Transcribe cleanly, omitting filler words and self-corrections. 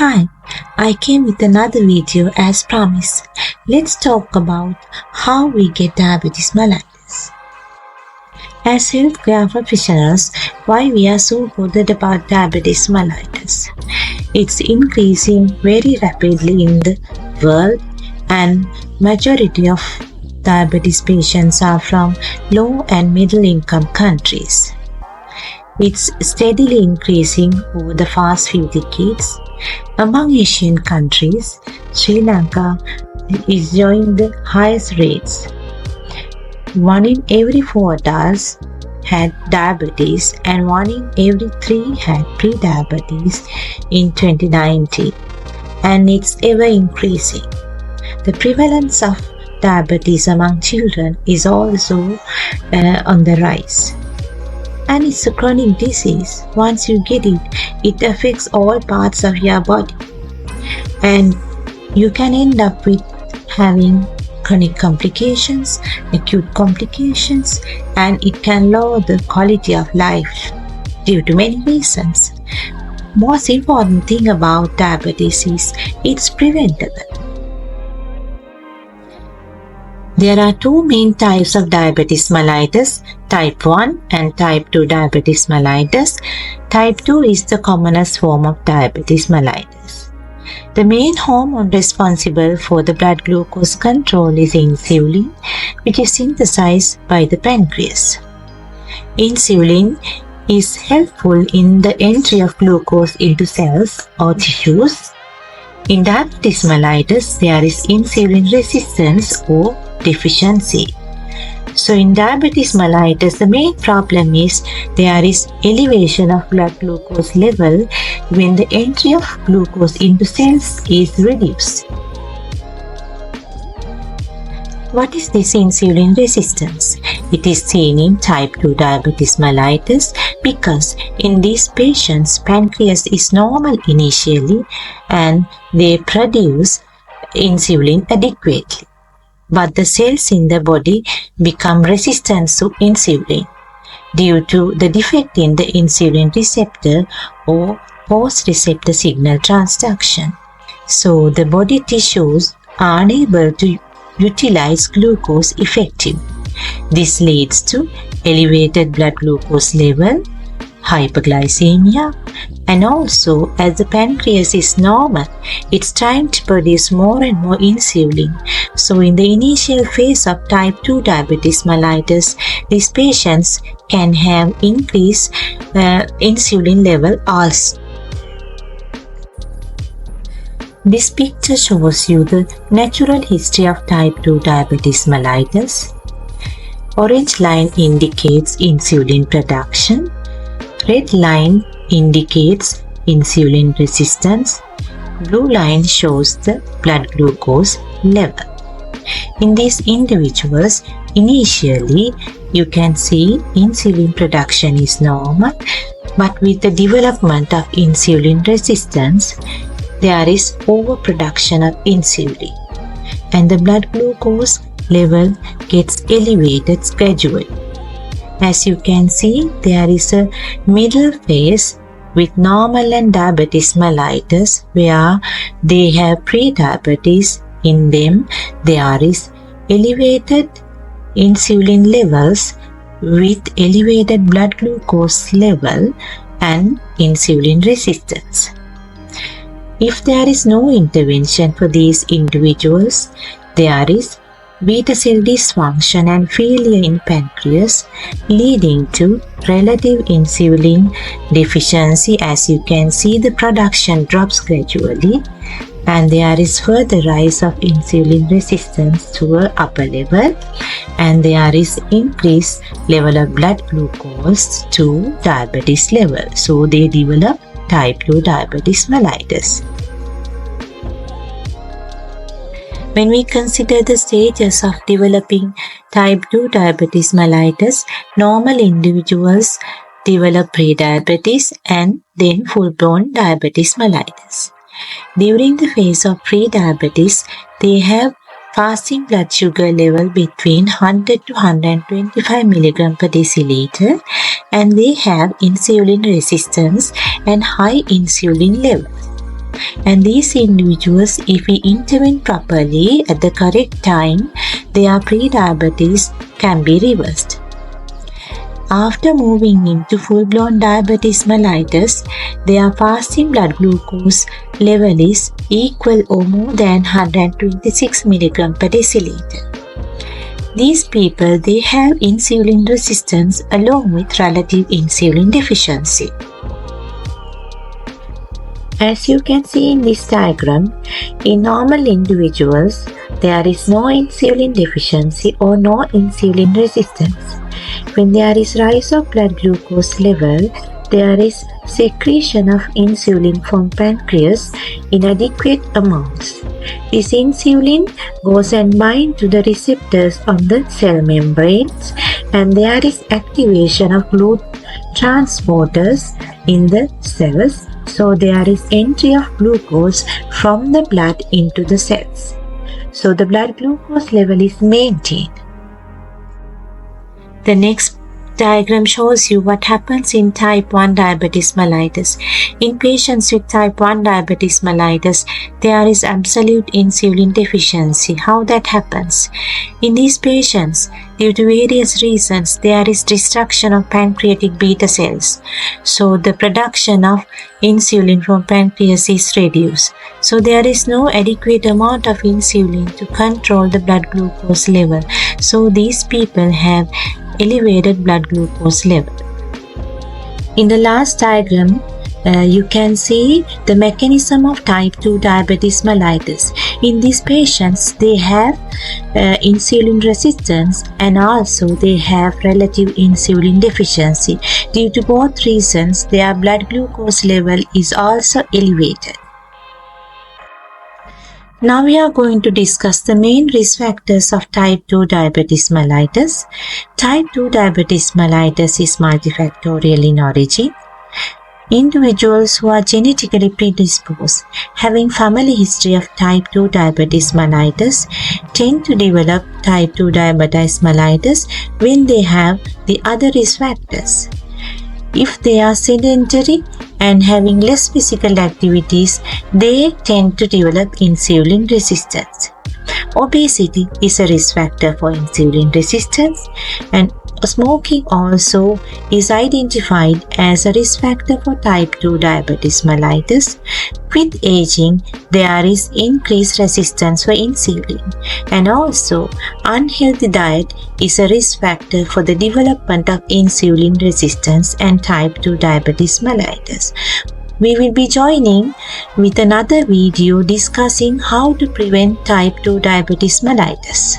Hi, I came with another video as promised. Let's talk about how we get diabetes mellitus. As healthcare professionals, why we are so bothered about diabetes mellitus? It's increasing very rapidly in the world, and majority of diabetes patients are from low and middle income countries. It's steadily increasing over the past few decades. Among Asian countries, Sri Lanka is showing the highest rates. 1 in every 4 adults had diabetes and 1 in every 3 had pre-diabetes in 2019, and it's ever increasing. The prevalence of diabetes among children is also on the rise. And it's a chronic disease. Once you get it, it affects all parts of your body. And you can end up with having chronic complications, acute complications, and it can lower the quality of life due to many reasons. Most important thing about diabetes is it's preventable. There are 2 main types of diabetes mellitus, type 1 and type 2 diabetes mellitus. Type 2 is the commonest form of diabetes mellitus. The main hormone responsible for the blood glucose control is insulin, which is synthesized by the pancreas. Insulin is helpful in the entry of glucose into cells or tissues. In diabetes mellitus, there is insulin resistance or deficiency. So in diabetes mellitus, the main problem is there is elevation of blood glucose level when the entry of glucose into cells is reduced. What is this insulin resistance? It is seen in type 2 diabetes mellitus because in these patients, pancreas is normal initially and they produce insulin adequately. But the cells in the body become resistant to insulin due to the defect in the insulin receptor or post-receptor signal transduction. So the body tissues are unable to utilize glucose effectively. This leads to elevated blood glucose level, hyperglycemia, and also as the pancreas is normal, it's trying to produce more and more insulin. So in the initial phase of type 2 diabetes mellitus, these patients can have increased insulin level also. This picture shows you the natural history of type 2 diabetes mellitus. Orange line indicates insulin production. Red line indicates insulin resistance. Blue line shows the blood glucose level. In these individuals, initially you can see insulin production is normal, but with the development of insulin resistance, there is overproduction of insulin and the blood glucose level gets elevated gradually. As you can see, there is a middle phase with normal and diabetes mellitus where they have pre-diabetes. In them, there is elevated insulin levels with elevated blood glucose level and insulin resistance. If there is no intervention for these individuals, there is beta cell dysfunction and failure in pancreas, leading to relative insulin deficiency. As you can see, the production drops gradually and there is further rise of insulin resistance to an upper level, and there is increased level of blood glucose to diabetes level. So they develop type 2 diabetes mellitus. When we consider the stages of developing type 2 diabetes mellitus, normal individuals develop pre-diabetes and then full-blown diabetes mellitus. During the phase of pre-diabetes, they have fasting blood sugar level between 100 to 125 mg per deciliter, and they have insulin resistance and high insulin level. And these individuals, if we intervene properly at the correct time, their pre-diabetes can be reversed. After moving into full-blown diabetes mellitus, their fasting blood glucose level is equal or more than 126 mg per deciliter. These people, they have insulin resistance along with relative insulin deficiency. As you can see in this diagram, in normal individuals, there is no insulin deficiency or no insulin resistance. When there is rise of blood glucose level, there is secretion of insulin from pancreas in adequate amounts. This insulin goes and binds to the receptors on the cell membranes, and there is activation of glucose transporters in the cells. So there is entry of glucose from the blood into the cells. So the blood glucose level is maintained. The next diagram shows you what happens in type 1 diabetes mellitus. In patients with type 1 diabetes mellitus, there is absolute insulin deficiency. How that happens? In these patients, due to various reasons, there is destruction of pancreatic beta cells. So the production of insulin from pancreas is reduced. So there is no adequate amount of insulin to control the blood glucose level. So these people have elevated blood glucose level. In the last diagram, you can see the mechanism of type 2 diabetes mellitus. In these patients, they have insulin resistance and also they have relative insulin deficiency. Due to both reasons, their blood glucose level is also elevated. Now we are going to discuss the main risk factors of type 2 diabetes mellitus. Type 2 diabetes mellitus is multifactorial in origin. Individuals who are genetically predisposed, having family history of type 2 diabetes mellitus, tend to develop type 2 diabetes mellitus when they have the other risk factors. If they are sedentary and having less physical activities, they tend to develop insulin resistance. Obesity is a risk factor for insulin resistance, and smoking also is identified as a risk factor for type 2 diabetes mellitus. With aging, there is increased resistance for insulin, and also unhealthy diet is a risk factor for the development of insulin resistance and type 2 diabetes mellitus. We will be joining with another video discussing how to prevent type 2 diabetes mellitus.